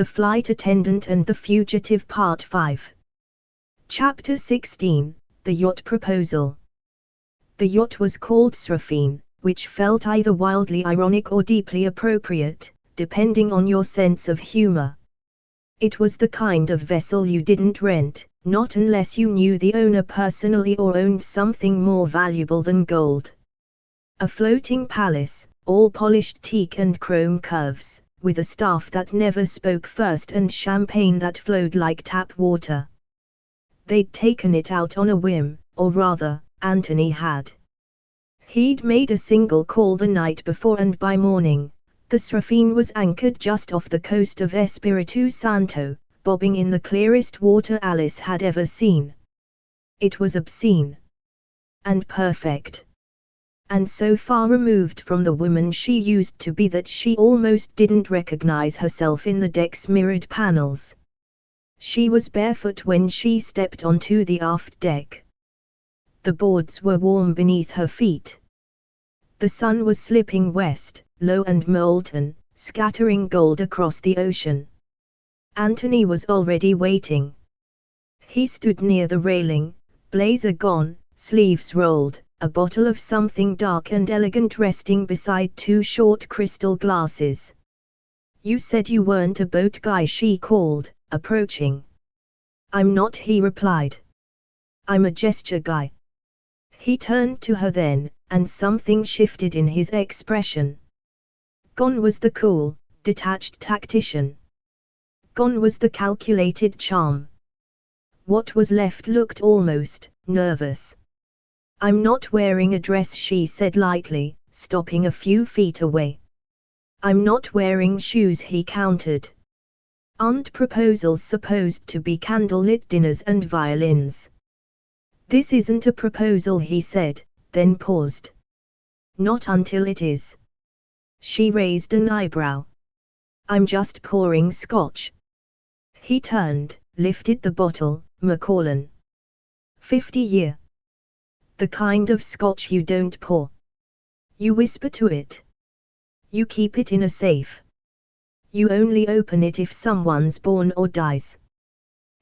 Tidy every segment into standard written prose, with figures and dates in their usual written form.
The Flight Attendant and the Fugitive Part 5. Chapter 16, The Yacht Proposal. The yacht was called Seraphine, which felt either wildly ironic or deeply appropriate, depending on your sense of humor. It was the kind of vessel you didn't rent, not unless you knew the owner personally or owned something more valuable than gold. A floating palace, all polished teak and chrome curves, with a staff that never spoke first and champagne that flowed like tap water. They'd taken it out on a whim, or rather, Antony had. He'd made a single call the night before, and by morning, the Seraphine was anchored just off the coast of Espiritu Santo, bobbing in the clearest water Alice had ever seen. It was obscene. And perfect. And so far removed from the woman she used to be that she almost didn't recognize herself in the deck's mirrored panels. She was barefoot when she stepped onto the aft deck. The boards were warm beneath her feet. The sun was slipping west, low and molten, scattering gold across the ocean. Antony was already waiting. He stood near the railing, blazer gone, sleeves rolled, a bottle of something dark and elegant resting beside two short crystal glasses. "You said you weren't a boat guy," she called, approaching. "I'm not," he replied. "I'm a gesture guy." He turned to her then, and something shifted in his expression. Gone was the cool, detached tactician. Gone was the calculated charm. What was left looked almost nervous. "I'm not wearing a dress," she said lightly, stopping a few feet away. "I'm not wearing shoes," he countered. "Aren't proposals supposed to be candlelit dinners and violins?" "This isn't a proposal," he said, then paused. "Not until it is." She raised an eyebrow. "I'm just pouring scotch." He turned, lifted the bottle. "Macallan. 50-year. The kind of scotch you don't pour. You whisper to it. You keep it in a safe. You only open it if someone's born or dies."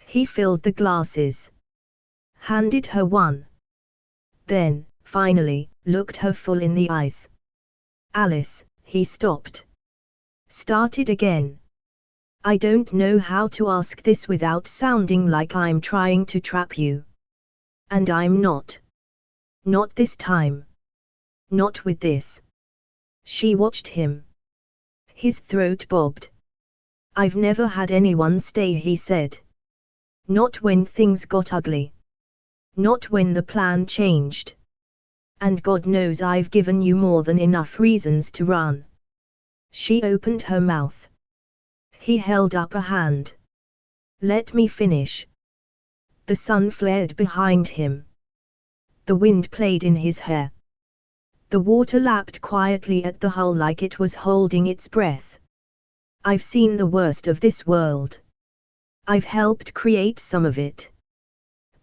He filled the glasses. Handed her one. Then, finally, looked her full in the eyes. "Alice," he stopped. Started again. "I don't know how to ask this without sounding like I'm trying to trap you. And I'm not. Not this time. Not with this." She watched him. His throat bobbed. "I've never had anyone stay," he said. "Not when things got ugly. Not when the plan changed. And God knows I've given you more than enough reasons to run." She opened her mouth. He held up a hand. "Let me finish." The sun flared behind him. The wind played in his hair. The water lapped quietly at the hull like it was holding its breath. "I've seen the worst of this world. I've helped create some of it.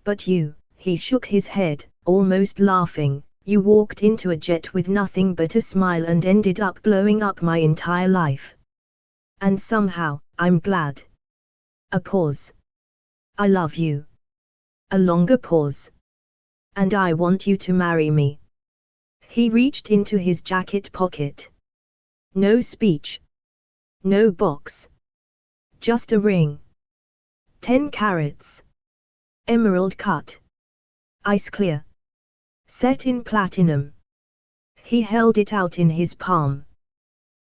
But you," he shook his head, almost laughing, "you walked into a jet with nothing but a smile and ended up blowing up my entire life. And somehow, I'm glad." A pause. "I love you." A longer pause. "And I want you to marry me." He reached into his jacket pocket. No speech. No box. Just a ring. 10 carats. Emerald cut. Ice clear. Set in platinum. He held it out in his palm.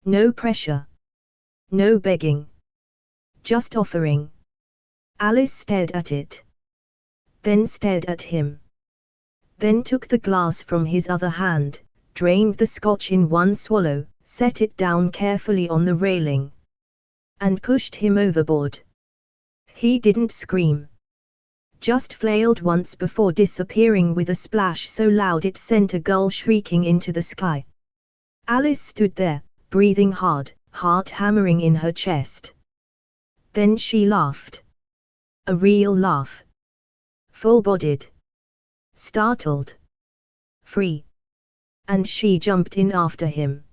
No pressure. No begging. Just offering. Alice stared at it. Then stared at him. Then took the glass from his other hand, drained the scotch in one swallow, set it down carefully on the railing. And pushed him overboard. He didn't scream. Just flailed once before disappearing with a splash so loud it sent a gull shrieking into the sky. Alice stood there, breathing hard, heart hammering in her chest. Then she laughed. A real laugh. Full-bodied. Startled. Free. And she jumped in after him.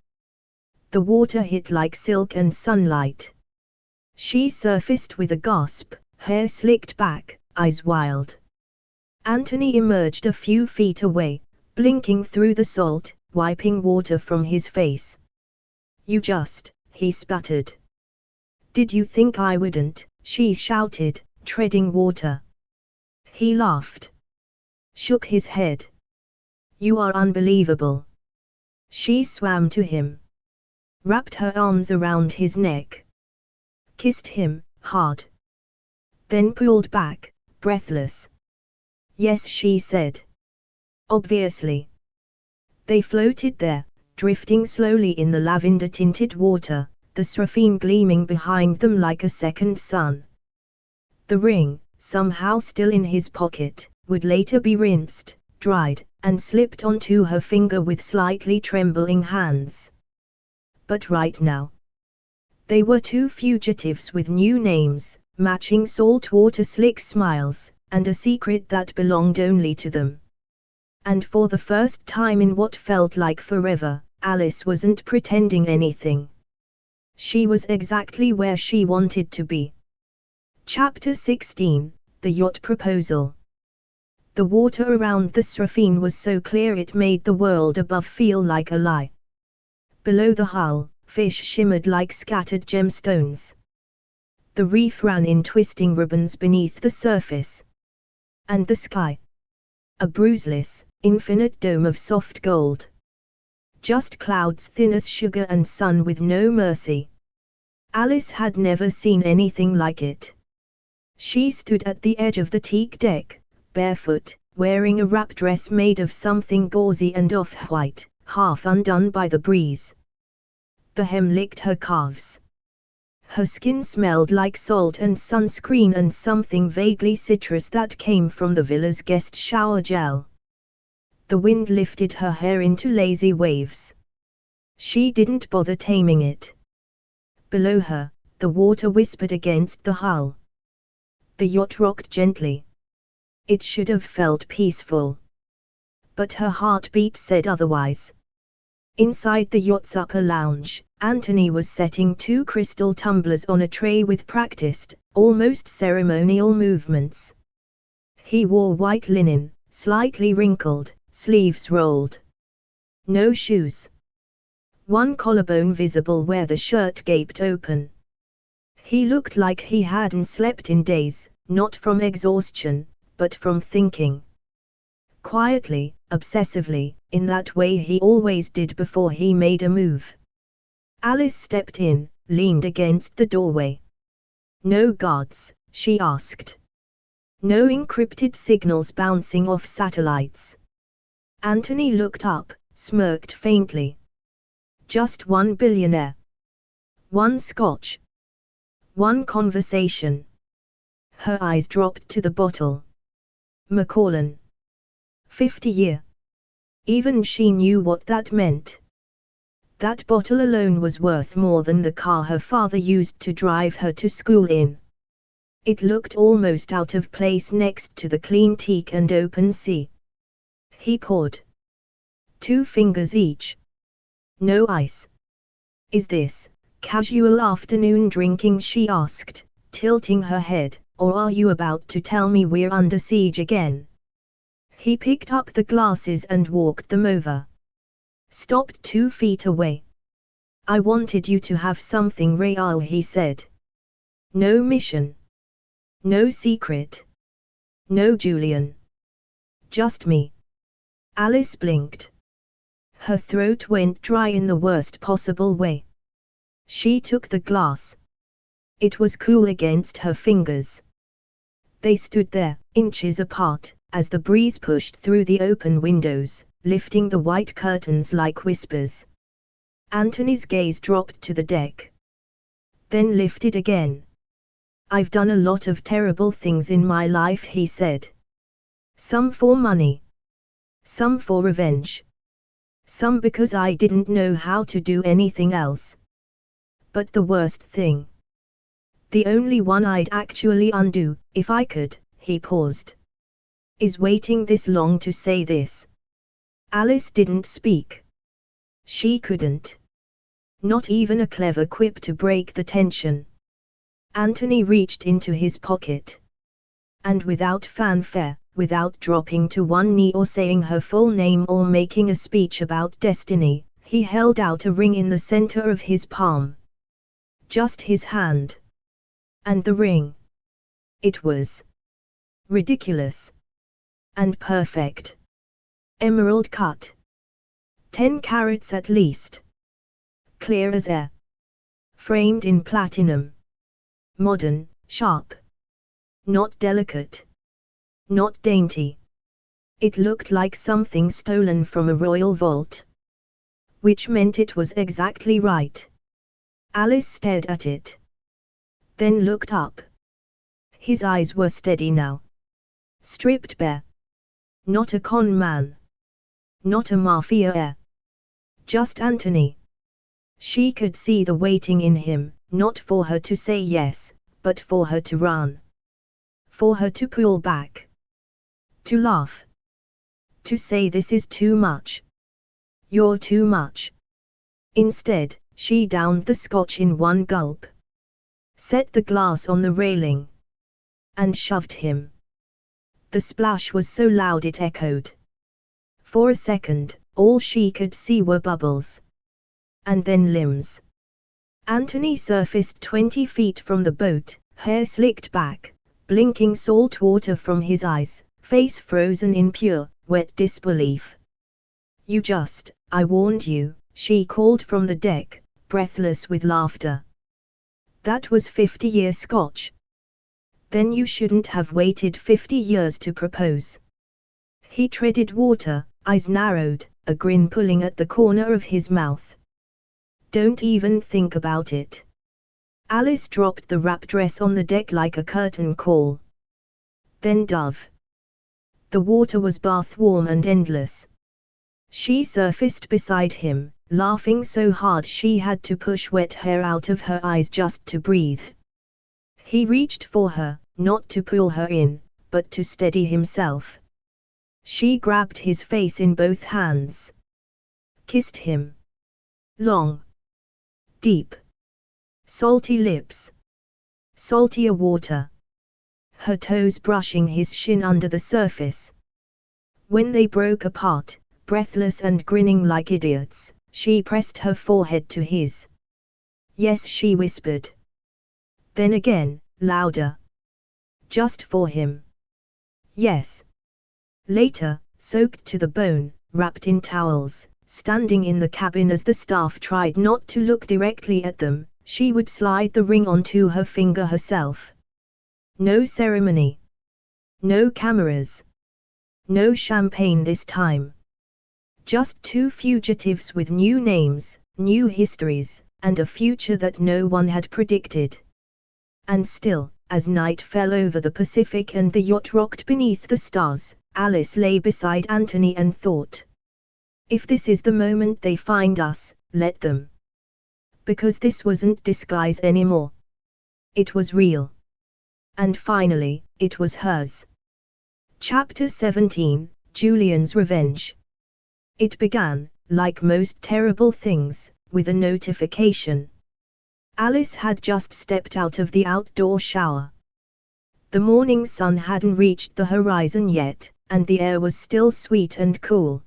The water hit like silk and sunlight. She surfaced with a gasp, hair slicked back, eyes wild. Antony emerged a few feet away, blinking through the salt, wiping water from his face. "You just," he sputtered. "Did you think I wouldn't?" she shouted, treading water. He laughed. Shook his head. "You are unbelievable." She swam to him. Wrapped her arms around his neck. Kissed him, hard. Then pulled back, breathless. "Yes," she said. "Obviously." They floated there, drifting slowly in the lavender-tinted water, the seraphine gleaming behind them like a second sun. The ring, somehow still in his pocket, would later be rinsed, dried, and slipped onto her finger with slightly trembling hands. But right now, they were two fugitives with new names, matching saltwater slick smiles, and a secret that belonged only to them. And for the first time in what felt like forever, Alice wasn't pretending anything. She was exactly where she wanted to be. Chapter 16, The Yacht Proposal. The water around the seraphine was so clear it made the world above feel like a lie. Below the hull, fish shimmered like scattered gemstones. The reef ran in twisting ribbons beneath the surface. And the sky? A bruiseless, infinite dome of soft gold. Just clouds thin as sugar and sun with no mercy. Alice had never seen anything like it. She stood at the edge of the teak deck, barefoot, wearing a wrap dress made of something gauzy and off-white, half undone by the breeze. The hem licked her calves. Her skin smelled like salt and sunscreen and something vaguely citrus that came from the villa's guest shower gel. The wind lifted her hair into lazy waves. She didn't bother taming it. Below her, the water whispered against the hull. The yacht rocked gently. It should have felt peaceful. But her heartbeat said otherwise. Inside the yacht's upper lounge, Antony was setting two crystal tumblers on a tray with practiced, almost ceremonial movements. He wore white linen, slightly wrinkled, sleeves rolled. No shoes. One collarbone visible where the shirt gaped open. He looked like he hadn't slept in days, not from exhaustion, but from thinking. Quietly, obsessively, in that way he always did before he made a move. Alice stepped in, leaned against the doorway. "No guards?" she asked. "No encrypted signals bouncing off satellites?" Antony looked up, smirked faintly. "Just one billionaire. One scotch. One conversation." Her eyes dropped to the bottle. Macallan. 50-year. Even she knew what that meant. That bottle alone was worth more than the car her father used to drive her to school in. It looked almost out of place next to the clean teak and open sea. He poured. 2 fingers each. No ice. "Is this casual afternoon drinking?" she asked, tilting her head, "or are you about to tell me we're under siege again?" He picked up the glasses and walked them over. Stopped 2 feet away. "I wanted you to have something real," he said. "No mission. No secret. No Julian. Just me." Alice blinked. Her throat went dry in the worst possible way. She took the glass. It was cool against her fingers. They stood there, inches apart, as the breeze pushed through the open windows, lifting the white curtains like whispers. Antony's gaze dropped to the deck. Then lifted again. "I've done a lot of terrible things in my life," he said. "Some for money. Some for revenge. Some because I didn't know how to do anything else. But the worst thing, the only one I'd actually undo, if I could," he paused, "is waiting this long to say this." Alice didn't speak. She couldn't. Not even a clever quip to break the tension. Antony reached into his pocket. And without fanfare, without dropping to one knee or saying her full name or making a speech about destiny, he held out a ring in the center of his palm. Just his hand. And the ring. It was ridiculous. And perfect. Emerald cut. 10 carats at least. Clear as air. Framed in platinum. Modern, sharp. Not delicate. Not dainty. It looked like something stolen from a royal vault. Which meant it was exactly right. Alice stared at it. Then looked up. His eyes were steady now. Stripped bare. Not a con man. Not a mafia heir. Just Antony. She could see the waiting in him, not for her to say yes, but for her to run. For her to pull back. To laugh. To say this is too much. You're too much. Instead, she downed the scotch in one gulp. Set the glass on the railing. And shoved him. The splash was so loud it echoed. For a second, all she could see were bubbles. And then limbs. Antony surfaced 20 feet from the boat, hair slicked back, blinking salt water from his eyes, face frozen in pure, wet disbelief. I warned you, she called from the deck, breathless with laughter. That was 50-year scotch. Then you shouldn't have waited 50 years to propose. He treaded water, eyes narrowed, a grin pulling at the corner of his mouth. Don't even think about it. Alice dropped the wrap dress on the deck like a curtain call. Then dove. The water was bath warm and endless. She surfaced beside him, laughing so hard she had to push wet hair out of her eyes just to breathe. He reached for her, not to pull her in, but to steady himself. She grabbed his face in both hands. Kissed him. Long. Deep. Salty lips. Saltier water. Her toes brushing his shin under the surface. When they broke apart, breathless and grinning like idiots, she pressed her forehead to his. Yes, she whispered. Then again, louder. Just for him. Yes. Later, soaked to the bone, wrapped in towels, standing in the cabin as the staff tried not to look directly at them, she would slide the ring onto her finger herself. No ceremony. No cameras. No champagne this time. Just two fugitives with new names, new histories, and a future that no one had predicted. And still, as night fell over the Pacific and the yacht rocked beneath the stars, Alice lay beside Antony and thought. If this is the moment they find us, let them. Because this wasn't disguise anymore. It was real. And finally, it was hers. Chapter 17, Julian's Revenge. It began, like most terrible things, with a notification. Alice had just stepped out of the outdoor shower. The morning sun hadn't reached the horizon yet, and the air was still sweet and cool.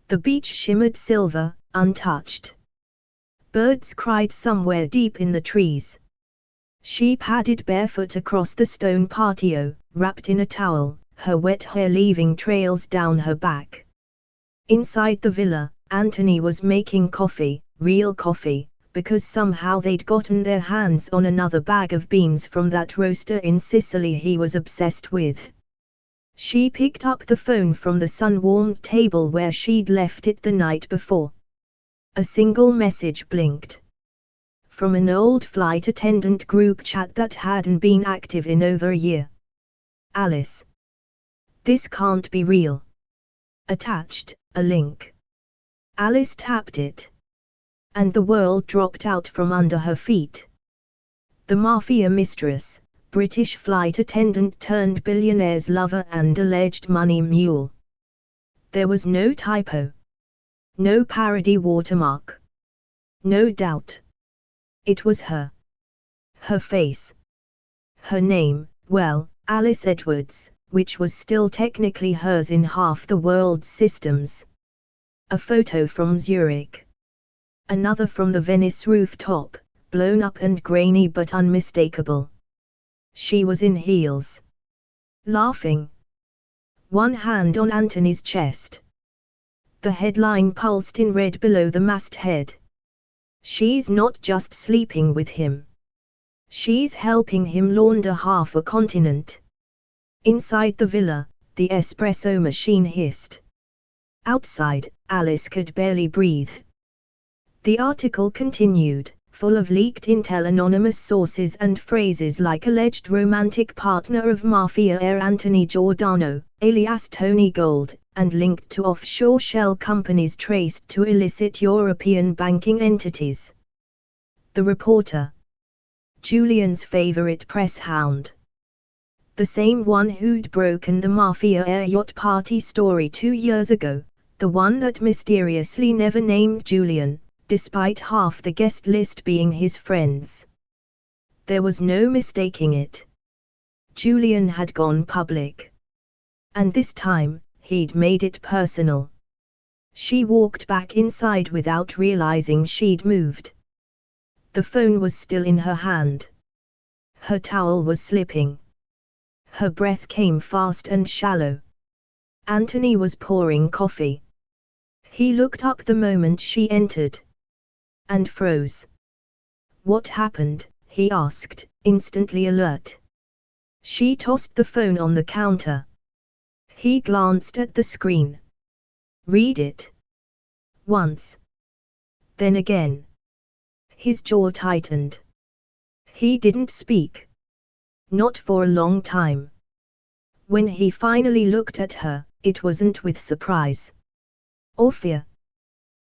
The beach shimmered silver, untouched. Birds cried somewhere deep in the trees. She padded barefoot across the stone patio, wrapped in a towel, her wet hair leaving trails down her back. Inside the villa, Antony was making coffee, real coffee, because somehow they'd gotten their hands on another bag of beans from that roaster in Sicily he was obsessed with. She picked up the phone from the sun-warmed table where she'd left it the night before. A single message blinked. From an old flight attendant group chat that hadn't been active in over a year. Alice. This can't be real. Attached, a link. Alice tapped it. And the world dropped out from under her feet. The Mafia Mistress, British flight attendant turned billionaire's lover and alleged money mule. There was no typo. No parody watermark. No doubt. It was her. Her face. Her name, well, Alice Edwards, which was still technically hers in half the world's systems. A photo from Zurich. Another from the Venice rooftop, blown up and grainy but unmistakable. She was in heels. Laughing. One hand on Antony's chest. The headline pulsed in red below the masthead. She's not just sleeping with him. She's helping him launder half a continent. Inside the villa, the espresso machine hissed. Outside, Alice could barely breathe. The article continued, full of leaked intel, anonymous sources and phrases like alleged romantic partner of Mafia heir Antony Giordano, alias Tony Gold, and linked to offshore shell companies traced to illicit European banking entities. The reporter. Julian's favorite press hound. The same one who'd broken the Mafia heir yacht party story 2 years ago, the one that mysteriously never named Julian, despite half the guest list being his friends. There was no mistaking it. Julian had gone public. And this time, he'd made it personal. She walked back inside without realizing she'd moved. The phone was still in her hand. Her towel was slipping. Her breath came fast and shallow. Antony was pouring coffee. He looked up the moment she entered. And froze. What happened? He asked, instantly alert. She tossed the phone on the counter. He glanced at the screen. Read it. Once. Then again. His jaw tightened. He didn't speak. Not for a long time. When he finally looked at her, it wasn't with surprise. Or fear.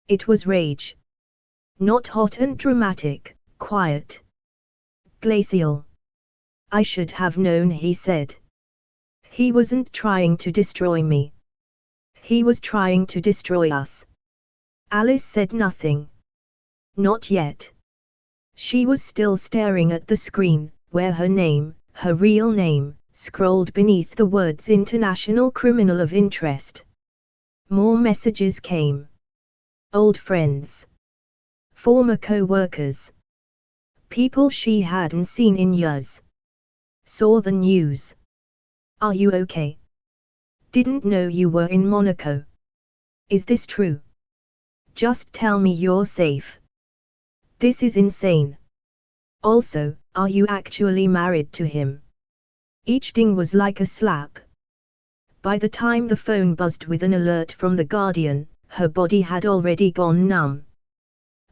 It was rage. Not hot and dramatic, quiet. Glacial. I should have known, he said. He wasn't trying to destroy me. He was trying to destroy us. Alice said nothing. Not yet. She was still staring at the screen, where her name, her real name, scrolled beneath the words International Criminal of Interest. More messages came. Old friends. Former co-workers. People she hadn't seen in years. Saw the news. Are you okay? Didn't know you were in Monaco. Is this true? Just tell me you're safe. This is insane. Also, are you actually married to him? Each ding was like a slap. By the time the phone buzzed with an alert from The Guardian, her body had already gone numb.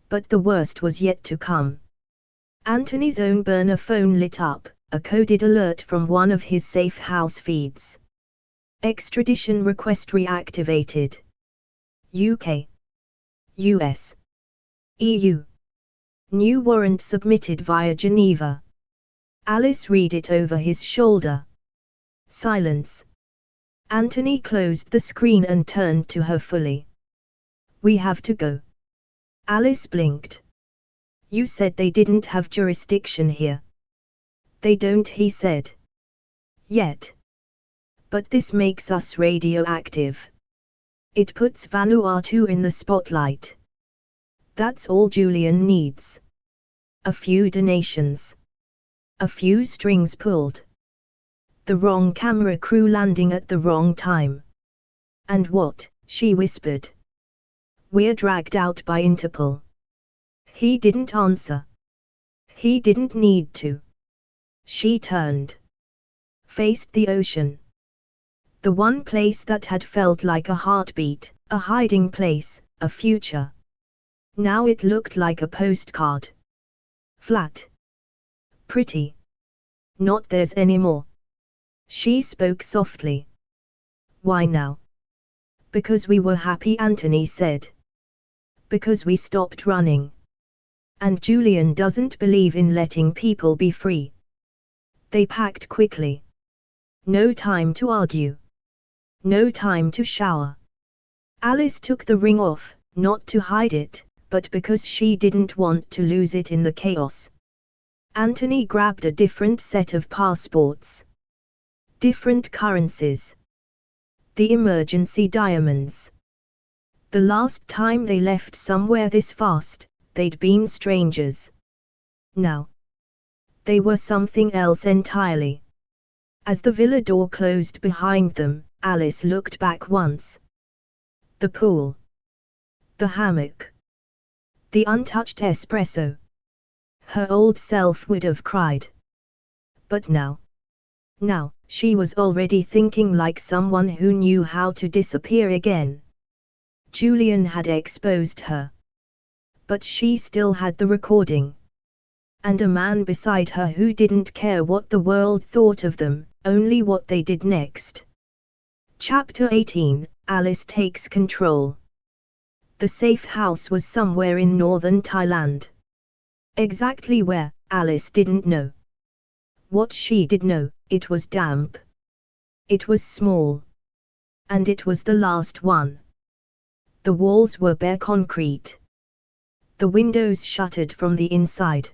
But the worst was yet to come. Antony's own burner phone lit up, a coded alert from one of his safe house feeds. Extradition request reactivated. UK. US. EU. New warrant submitted via Geneva. Alice read it over his shoulder. Silence. Antony closed the screen and turned to her fully. We have to go. Alice blinked. You said they didn't have jurisdiction here. They don't, he said. Yet. But this makes us radioactive. It puts Vanuatu in the spotlight. That's all Julian needs. A few donations. A few strings pulled. The wrong camera crew landing at the wrong time. And what? She whispered. We're dragged out by Interpol. He didn't answer. He didn't need to. She turned. Faced the ocean. The one place that had felt like a heartbeat, a hiding place, a future. Now it looked like a postcard. Flat. Pretty. Not theirs anymore. She spoke softly. Why now? Because we were happy, Antony said. Because we stopped running. And Julian doesn't believe in letting people be free. They packed quickly. No time to argue. No time to shower. Alice took the ring off, not to hide it, but because she didn't want to lose it in the chaos. Antony grabbed a different set of passports. Different currencies. The emergency diamonds. The last time they left somewhere this fast, they'd been strangers. Now, they were something else entirely. As the villa door closed behind them, Alice looked back once. The pool. The hammock. The untouched espresso. Her old self would have cried. But now, she was already thinking like someone who knew how to disappear again. Julian had exposed her. But she still had the recording. And a man beside her who didn't care what the world thought of them, only what they did next. Chapter 18, Alice Takes Control. The safe house was somewhere in northern Thailand. Exactly where, Alice didn't know. What she did know, it was damp. It was small. And it was the last one. The walls were bare concrete. The windows shuttered from the inside.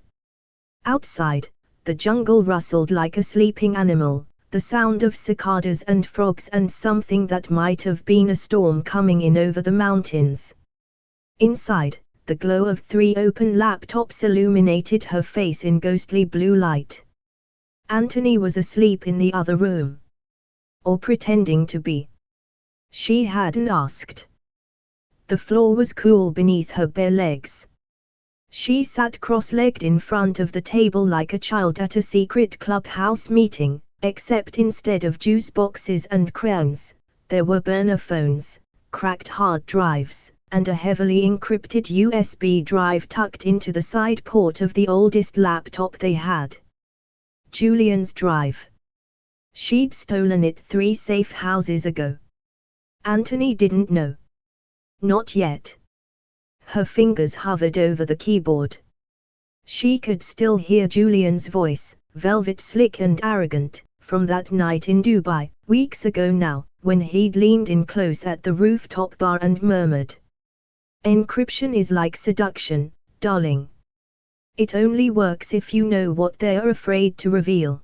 Outside, the jungle rustled like a sleeping animal, the sound of cicadas and frogs and something that might have been a storm coming in over the mountains. Inside, the glow of 3 open laptops illuminated her face in ghostly blue light. Antony was asleep in the other room. Or pretending to be. She hadn't asked. The floor was cool beneath her bare legs. She sat cross-legged in front of the table like a child at a secret clubhouse meeting, except instead of juice boxes and crayons, there were burner phones, cracked hard drives, and a heavily encrypted USB drive tucked into the side port of the oldest laptop they had. Julian's drive. She'd stolen it 3 safe houses ago. Antony didn't know. Not yet. Her fingers hovered over the keyboard. She could still hear Julian's voice, velvet slick and arrogant, from that night in Dubai, weeks ago now, when he'd leaned in close at the rooftop bar and murmured. Encryption is like seduction, darling. It only works if you know what they're afraid to reveal.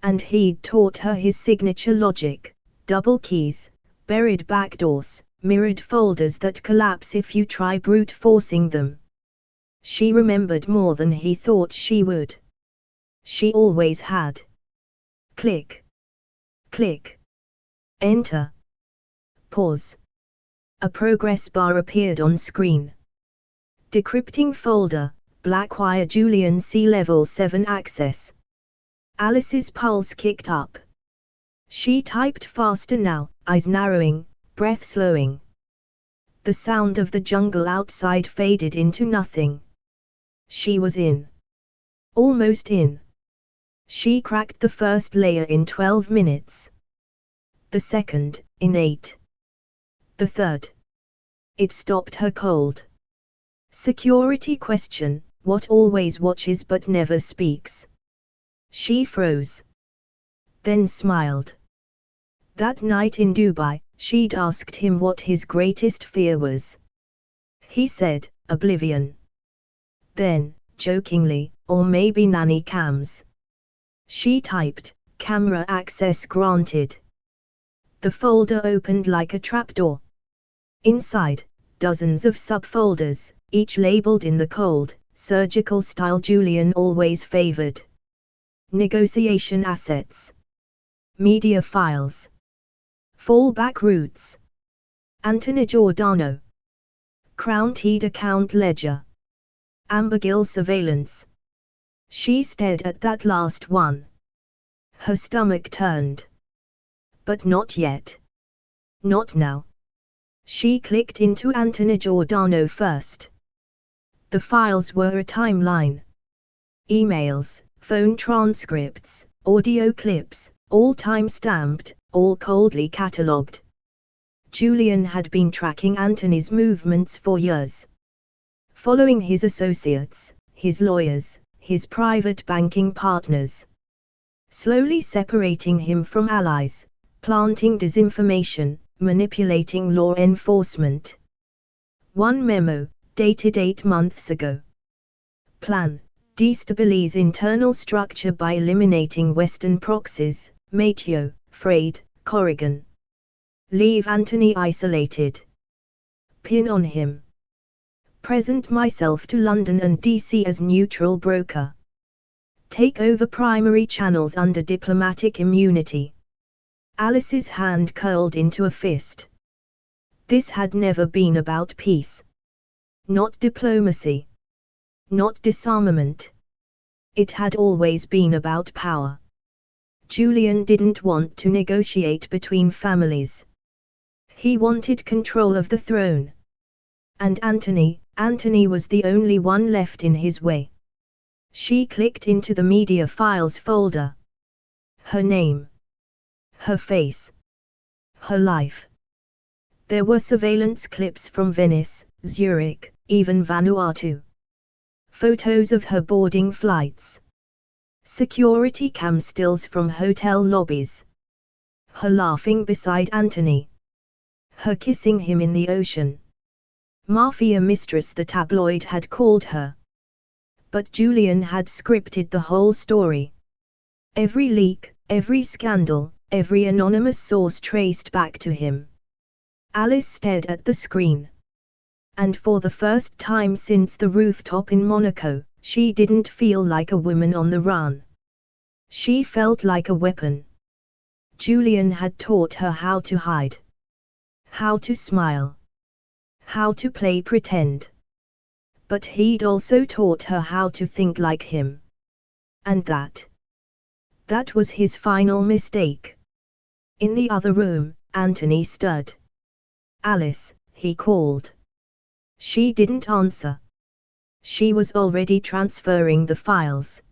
And he'd taught her his signature logic, double keys, buried backdoors, mirrored folders that collapse if you try brute forcing them. She remembered more than he thought she would. She always had. Click. Click. Enter. Pause. A progress bar appeared on screen. Decrypting folder, Blackwire Julian C-Level 7 access. Alice's pulse kicked up. She typed faster now, eyes narrowing, breath slowing. The sound of the jungle outside faded into nothing. She was in. Almost in. She cracked the first layer in 12 minutes. The second, in 8. The third. It stopped her cold. Security question, what always watches but never speaks? She froze. Then smiled. That night in Dubai, she'd asked him what his greatest fear was. He said, oblivion. Then, jokingly, or maybe nanny cams. She typed, camera access granted. The folder opened like a trapdoor. Inside, dozens of subfolders, each labeled in the cold, surgical style Julian always favored. Negotiation assets. Media files. Fallback routes. Antony Giordano. Crown Teed account ledger. Amber Gill surveillance. She stared at that last one. Her stomach turned. But not yet. Not now. She clicked into Antony Giordano first. The files were a timeline. Emails, phone transcripts, audio clips, all time-stamped, all coldly catalogued. Julian had been tracking Antony's movements for years. Following his associates, his lawyers, his private banking partners. Slowly separating him from allies, planting disinformation, manipulating law enforcement. One memo, dated 8 months ago. Plan, Destabilize internal structure by eliminating Western proxies, Mateo, Freud, Corrigan. Leave Antony isolated. Pin on him. Present myself to London and DC as neutral broker. Take over primary channels under diplomatic immunity. Alice's hand curled into a fist. This had never been about peace. Not diplomacy. Not disarmament. It had always been about power. Julian didn't want to negotiate between families. He wanted control of the throne. And Antony was the only one left in his way. She clicked into the media files folder. Her name. Her face. Her life. There were surveillance clips from Venice, Zurich, even Vanuatu. Photos of her boarding flights. Security cam stills from hotel lobbies. Her laughing beside Antony. Her kissing him in the ocean. Mafia Mistress, the tabloid had called her. But Julian had scripted the whole story. Every leak, every scandal, every anonymous source traced back to him. Alice stared at the screen. And for the first time since the rooftop in Monaco, she didn't feel like a woman on the run. She felt like a weapon. Julian had taught her how to hide. How to smile. How to play pretend. But he'd also taught her how to think like him. And that was his final mistake. In the other room, Antony stood. Alice, he called. She didn't answer. She was already transferring the files.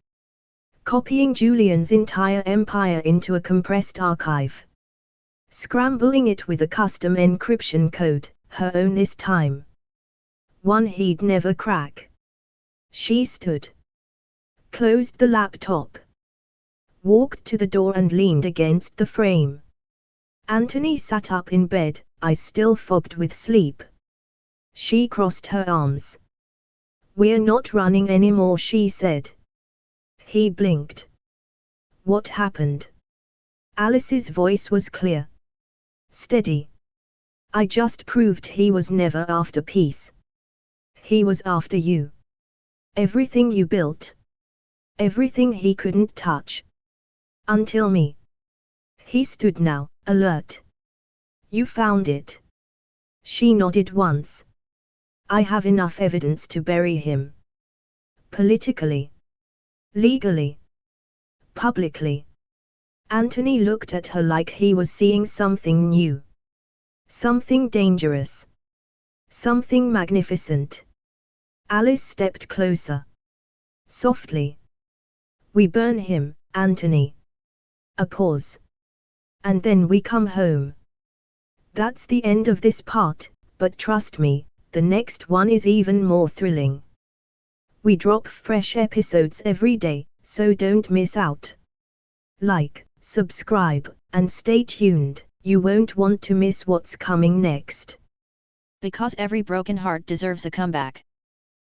Copying Julian's entire empire into a compressed archive. Scrambling it with a custom encryption code, her own this time. One he'd never crack. She stood. Closed the laptop. Walked to the door and leaned against the frame. Antony sat up in bed, eyes still fogged with sleep. She crossed her arms. "We're not running anymore," she said. He blinked. "What happened?" Alice's voice was clear. Steady. "I just proved he was never after peace. He was after you. Everything you built. Everything he couldn't touch. Until me." He stood now, alert. "You found it?" She nodded once. "I have enough evidence to bury him. Politically. Legally. Publicly." Antony looked at her like he was seeing something new. Something dangerous. Something magnificent. Alice stepped closer. Softly. "We burn him, Antony." A pause. "And then we come home. That's the end of this part, but trust me, the next one is even more thrilling. We drop fresh episodes every day, so don't miss out. Like, subscribe, and stay tuned, you won't want to miss what's coming next." Because every broken heart deserves a comeback.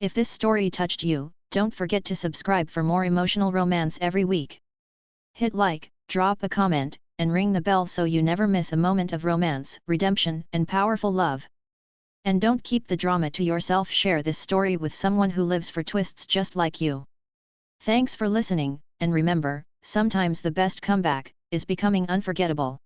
If this story touched you, don't forget to subscribe for more emotional romance every week. Hit like, drop a comment, and ring the bell so you never miss a moment of romance, redemption, and powerful love. And don't keep the drama to yourself, share this story with someone who lives for twists just like you. Thanks for listening, and remember, sometimes the best comeback is becoming unforgettable.